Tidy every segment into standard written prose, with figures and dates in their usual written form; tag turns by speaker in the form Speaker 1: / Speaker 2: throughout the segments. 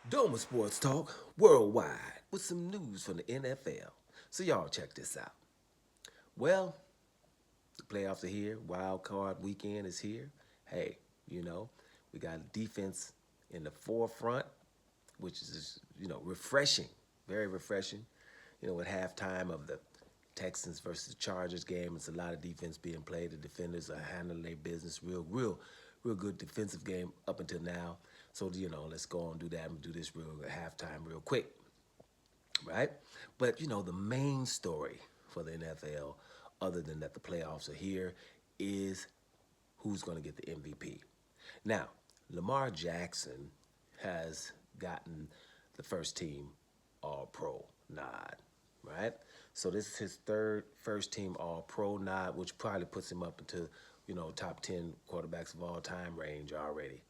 Speaker 1: Doma Sports Talk worldwide with some news from the NFL. So y'all check this out. Well, the playoffs are here. Wild card weekend is here. Hey, you know, we got defense in the forefront, which is refreshing, very refreshing. At halftime of the Texans versus the Chargers game, it's a lot of defense being played. The defenders are handling their business real good defensive game up until now. So let's go on and do that and do this real at halftime real quick, right? But the main story for the NFL, other than that the playoffs are here, is who's going to get the MVP. Now, Lamar Jackson has gotten the first team All Pro nod, right? So this is his third first team All Pro nod, which probably puts him up into top 10 quarterbacks of all time range already.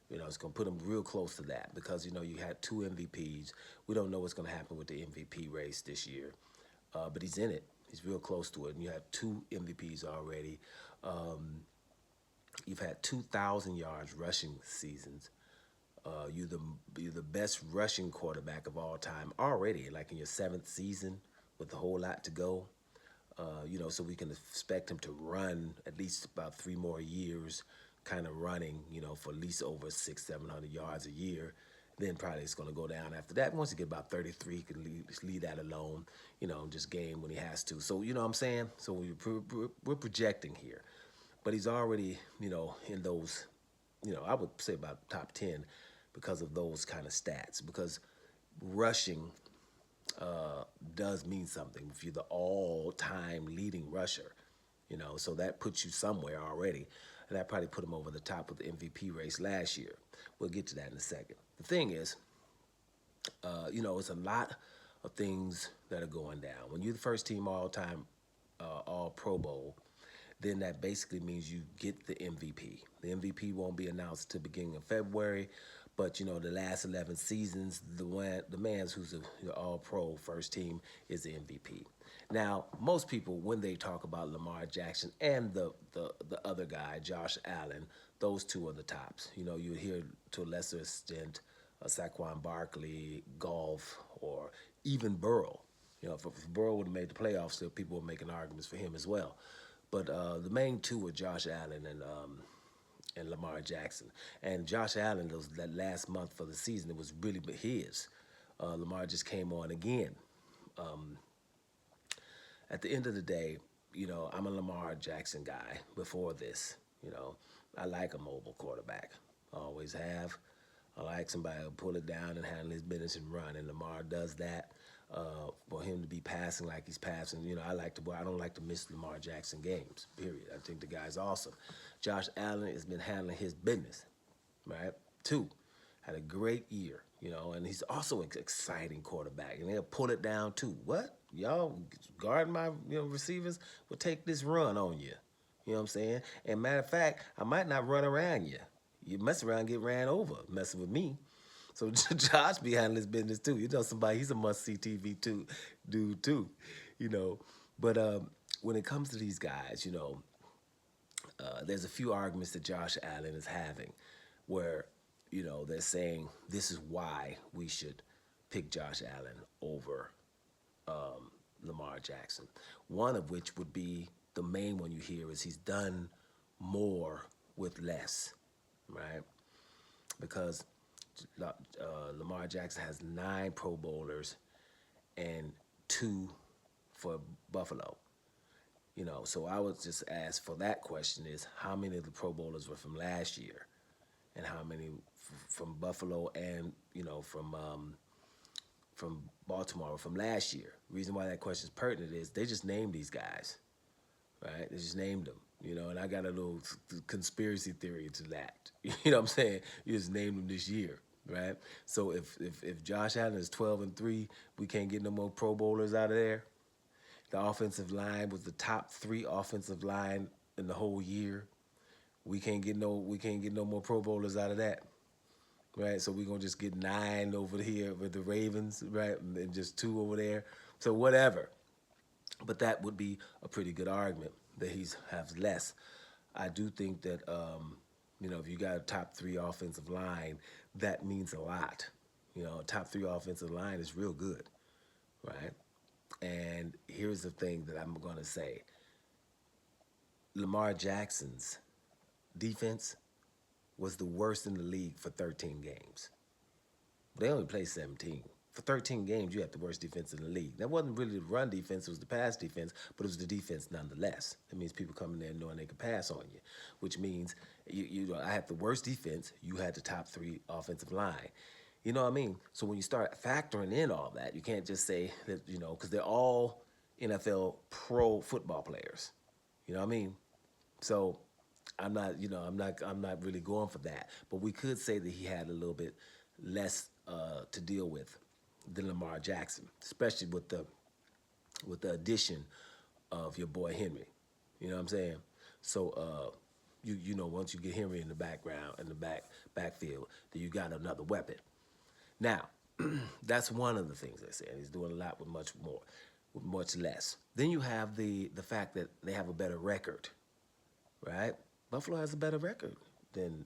Speaker 1: It's going to put him real close to that because, you had two MVPs. We don't know what's going to happen with the MVP race this year, but he's in it. He's real close to it. And you have two MVPs already. You've had 2,000 yards rushing seasons. You're the best rushing quarterback of all time already, like in your seventh season with a whole lot to go. So we can expect him to run at least about 3 more years, kind of running, for at least over 600-700 yards a year. Then probably it's going to go down after that. Once you get about 33, he can leave that alone, just game when he has to. So, you know what I'm saying? So we're projecting here. But he's already, in those, I would say about top 10 because of those kind of stats. Because rushing does mean something. If you're the all-time leading rusher, so that puts you somewhere already. And that probably put him over the top of the MVP race last year. We'll get to that in a second. The thing is, it's a lot of things that are going down. When you're the first team all-time all Pro Bowl, then that basically means you get the MVP. The MVP won't be announced to the beginning of February, but the last 11 seasons, the man who's the All-Pro first team is the MVP. Now, most people, when they talk about Lamar Jackson and the other guy, Josh Allen, those two are the tops. You hear to a lesser extent Saquon Barkley, Golf, or even Burrow. If Burrow would have made the playoffs, still people were making arguments for him as well. But the main two were Josh Allen and Lamar Jackson. And Josh Allen, that last month for the season, it was really his. Lamar just came on again. At the end of the day, I'm a Lamar Jackson guy before this. I like a mobile quarterback. I always have. I like somebody who pull it down and handle his business and run, and Lamar does that. For him to be passing like he's passing, I don't like to miss Lamar Jackson games, period. I think the guy's awesome. Josh Allen has been handling his business, right? Two, had a great year, and he's also an exciting quarterback, and they'll pull it down too. What? Y'all guard my receivers will take this run on you. You know what I'm saying? And matter of fact, I might not run around you. You mess around and get ran over messing with me. So Josh be handling his business too. Somebody, he's a must-see TV too, dude too, you know. But when it comes to these guys, there's a few arguments that Josh Allen is having where, they're saying this is why we should pick Josh Allen over Lamar Jackson. One of which would be the main one you hear is he's done more with less, right? Because Lamar Jackson has 9 Pro Bowlers and 2 for Buffalo. So I would just ask for that question is how many of the Pro Bowlers were from last year, and how many from Buffalo and from Baltimore from last year. Reason why that question is pertinent is they just named these guys, right? They just named them, and I got a little conspiracy theory to that. You know what I'm saying? You just named them this year, right? So if Josh Allen is 12-3, we can't get no more Pro Bowlers out of there. The offensive line was the top 3 offensive line in the whole year. We can't get no more Pro Bowlers out of that. Right, so we're gonna just get 9 over here with the Ravens, right, and just 2 over there. So whatever. But that would be a pretty good argument that he has less. I do think that if you got a top 3 offensive line, that means a lot. Top three offensive line is real good, right? And here's the thing that I'm going to say: Lamar Jackson's defense was the worst in the league for 13 games. They only played 17. For 13 games, you had the worst defense in the league. That wasn't really the run defense, it was the pass defense, but it was the defense nonetheless. That means people coming there knowing they could pass on you, which means I had the worst defense, you had the top three offensive line. You know what I mean? So when you start factoring in all that, you can't just say that, because they're all NFL pro football players. You know what I mean? So I'm not really going for that. But we could say that he had a little bit less to deal with than Lamar Jackson, especially with the addition of your boy Henry. You know what I'm saying? So once you get Henry in the background in the backfield, then you got another weapon. Now, that's one of the things they said. He's doing a lot with much more, with much less. Then you have the fact that they have a better record, right? Buffalo has a better record than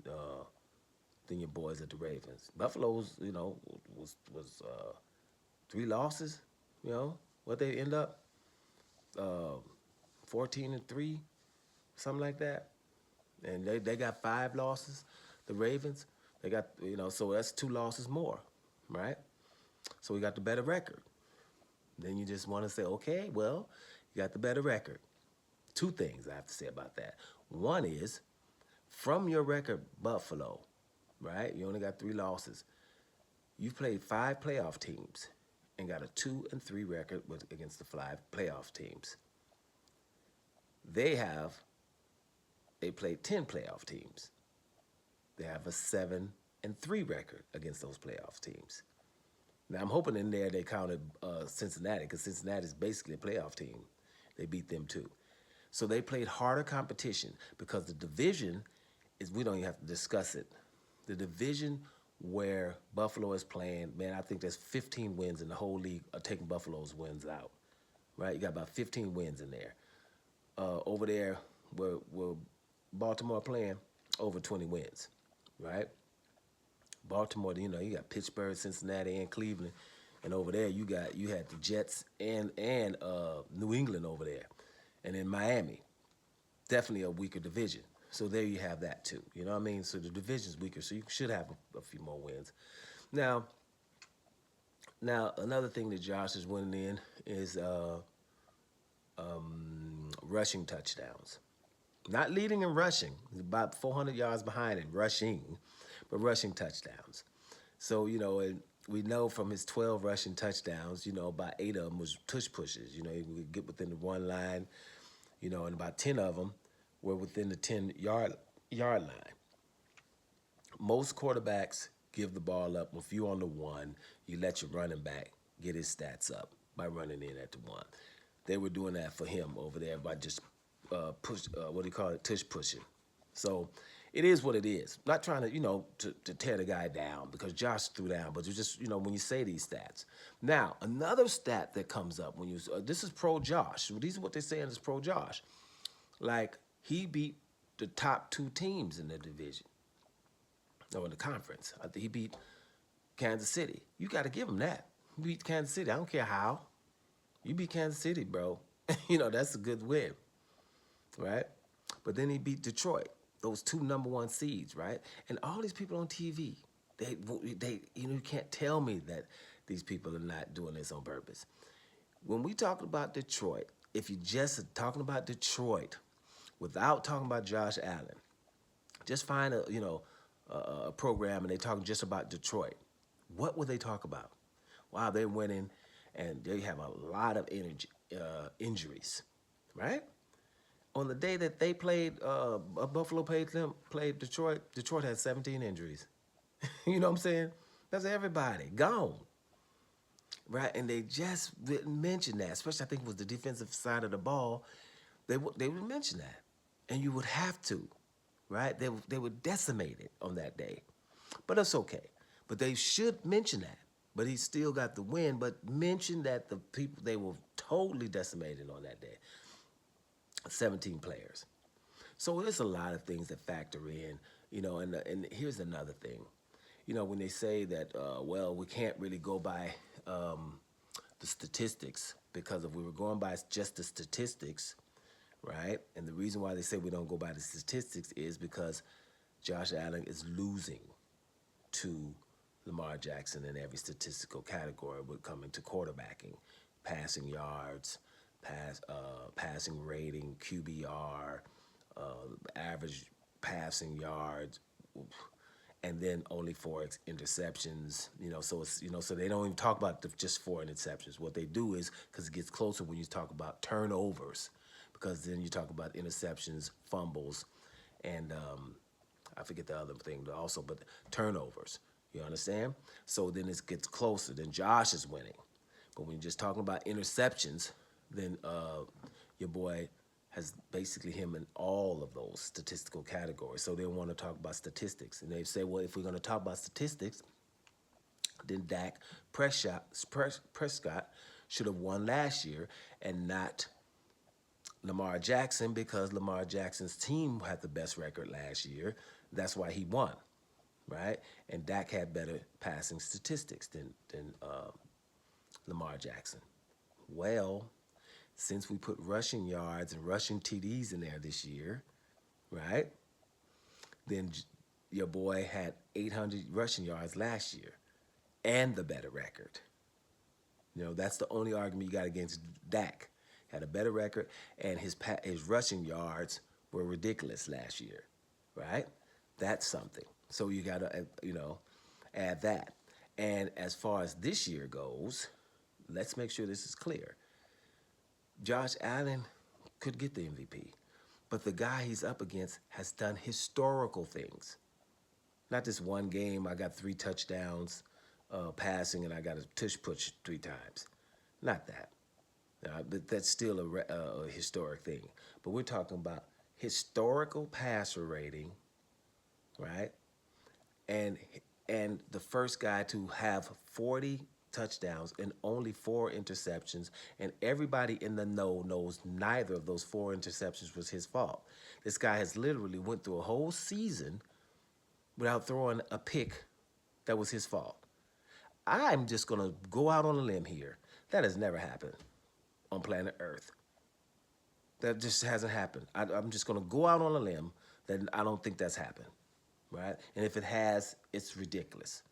Speaker 1: your boys at the Ravens. Buffalo's, was 3 losses. What they end up, 14-3, something like that. And they got 5 losses. The Ravens, they got so that's 2 losses more, right? So we got the better record. Then you just want to say, okay, well, you got the better record. 2 things I have to say about that. One is, from your record, Buffalo, right? You only got 3 losses. You've played 5 playoff teams and got a 2-3 record against the 5 playoff teams. They played 10 playoff teams. They have a 7-3 record against those playoff teams. Now, I'm hoping in there they counted Cincinnati, because Cincinnati is basically a playoff team. They beat them too. So they played harder competition, because the division we don't even have to discuss it. The division where Buffalo is playing, man, I think there's 15 wins in the whole league are taking Buffalo's wins out, right? You got about 15 wins in there. Over there where Baltimore playing, over 20 wins, right? Baltimore, you got Pittsburgh, Cincinnati, and Cleveland, and over there you had the Jets and New England over there, and in Miami, definitely a weaker division. So there you have that too. You know what I mean? So the division's weaker, so you should have a few more wins. Now another thing that Josh is winning in is rushing touchdowns. Not leading in rushing, about 400 yards behind in rushing, but rushing touchdowns. So, and we know from his 12 rushing touchdowns, about 8 of them was tush pushes. He would get within the one line, and about 10 of them were within the 10-yard line. Most quarterbacks give the ball up. If you're on the 1, you let your running back get his stats up by running in at the 1. They were doing that for him over there by just tush pushing. So it is what it is. Not trying to tear the guy down, because Josh threw down, but you just, when you say these stats. Now, another stat that comes up when this is pro Josh. These are what they're saying is pro Josh. Like, he beat the top 2 teams in the division, or in the conference. I think he beat Kansas City. You got to give him that. He beat Kansas City. I don't care how. You beat Kansas City, bro. That's a good win, right? But then he beat Detroit, those 2 number 1 seeds, right? And all these people on TV, they you can't tell me that these people are not doing this on purpose. When we talk about Detroit, if you just talking about Detroit without talking about Josh Allen, just find a program and they talking just about Detroit. What would they talk about? Wow, they're winning, and they have a lot of injuries, right? On the day that they played, Buffalo played Detroit, Detroit had 17 injuries. You know what I'm saying? That's everybody gone, right? And they just didn't mention that, especially I think it was the defensive side of the ball. They would mention that, and you would have to, right? They were decimated on that day, but it's okay. But they should mention that. But he still got the win. But mention that the people, they were totally decimated on that day. 17 players. So there's a lot of things that factor in, and here's another thing. when they say that, well, we can't really go by the statistics, because if we were going by just the statistics, right? And the reason why they say we don't go by the statistics is because Josh Allen is losing to Lamar Jackson in every statistical category when coming to quarterbacking, passing yards, passing rating, QBR, average passing yards, and then only four interceptions. So it's so they don't even talk about just four interceptions. What they do is, because it gets closer when you talk about turnovers, because then you talk about interceptions, fumbles, and I forget the other thing also, but turnovers. You understand? So then it gets closer. Then Josh is winning. But when you're just talking about interceptions, then your boy has basically him in all of those statistical categories. So they want to talk about statistics. And they say, well, if we're going to talk about statistics, then Dak Prescott should have won last year and not Lamar Jackson, because Lamar Jackson's team had the best record last year. That's why he won, right? And Dak had better passing statistics than Lamar Jackson. Well, since we put rushing yards and rushing TDs in there this year, right? Then your boy had 800 rushing yards last year and the better record. That's the only argument you got against Dak. Had a better record, and his rushing yards were ridiculous last year, right? That's something. So you got to add that. And as far as this year goes, let's make sure this is clear. Josh Allen could get the MVP, but the guy he's up against has done historical things. Not this one game, I got 3 touchdowns passing and I got a tush push 3 times. Not that. But that's still a historic thing. But we're talking about historical passer rating, right? And the first guy to have 40 touchdowns and only 4 interceptions, and everybody in the know knows neither of those 4 interceptions was his fault. This guy has literally went through a whole season without throwing a pick that was his fault. I'm just going to go out on a limb here. That has never happened on planet Earth. That just hasn't happened. I'm just going to go out on a limb that I don't think that's happened, right? And if it has, it's ridiculous.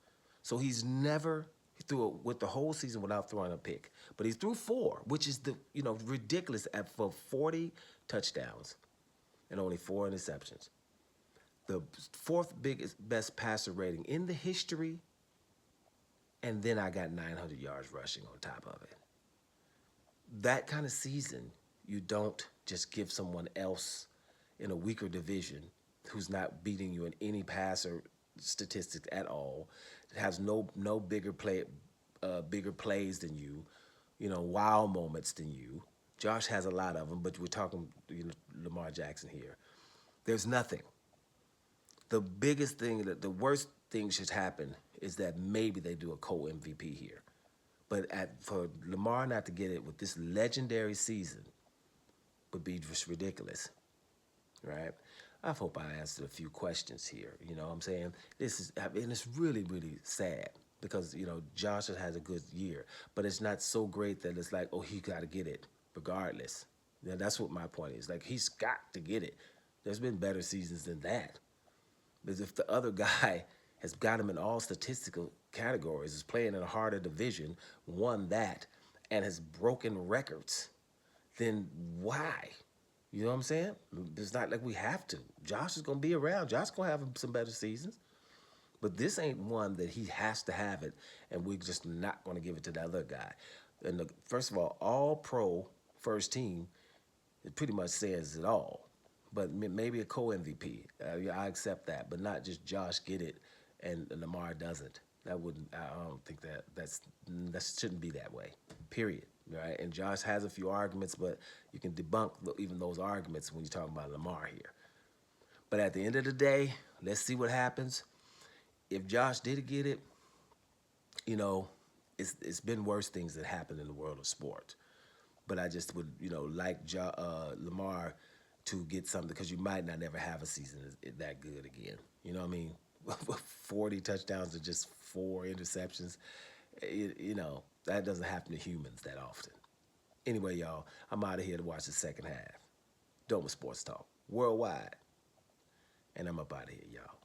Speaker 1: So he's never threw with the whole season without throwing a pick, but he threw 4, which is ridiculous for 40 touchdowns and only 4 interceptions. The 4th biggest best passer rating in the history, and then I got 900 yards rushing on top of it. That kind of season, you don't just give someone else in a weaker division who's not beating you in any passer statistics at all, that has no bigger plays than you, wow moments than you. Josh has a lot of them, but we're talking Lamar Jackson here. There's nothing. The biggest thing, the worst thing should happen is that maybe they do a co-MVP here. But for Lamar not to get it with this legendary season would be just ridiculous, right? I hope I answered a few questions here. You know what I'm saying? And it's really, really sad because, Josh has a good year, but it's not so great that it's like, oh, he got to get it regardless. That's what my point is. Like, he's got to get it. There's been better seasons than that. Because if the other guy has got him in all statistical categories, is playing in a harder division, won that, and has broken records, then why? You know what I'm saying? It's not like we have to. Josh is going to be around. Josh is going to have some better seasons. But this ain't one that he has to have it, and we're just not going to give it to the other guy. And first of all pro first team, it pretty much says it all. But maybe a co-MVP. I accept that, but not just Josh get it and Lamar doesn't. That wouldn't. I don't think that shouldn't be that way. Period. Right? And Josh has a few arguments, but you can debunk even those arguments when you're talking about Lamar here. But at the end of the day, let's see what happens. If Josh did get it, it's been worse things that happened in the world of sports. But I just would, like Lamar to get something, because you might not never have a season that good again. You know what I mean? 40 touchdowns and just 4 interceptions. That doesn't happen to humans that often. Anyway, y'all, I'm out of here to watch the second half. Doma Sports Talk worldwide. And I'm up out of here, y'all.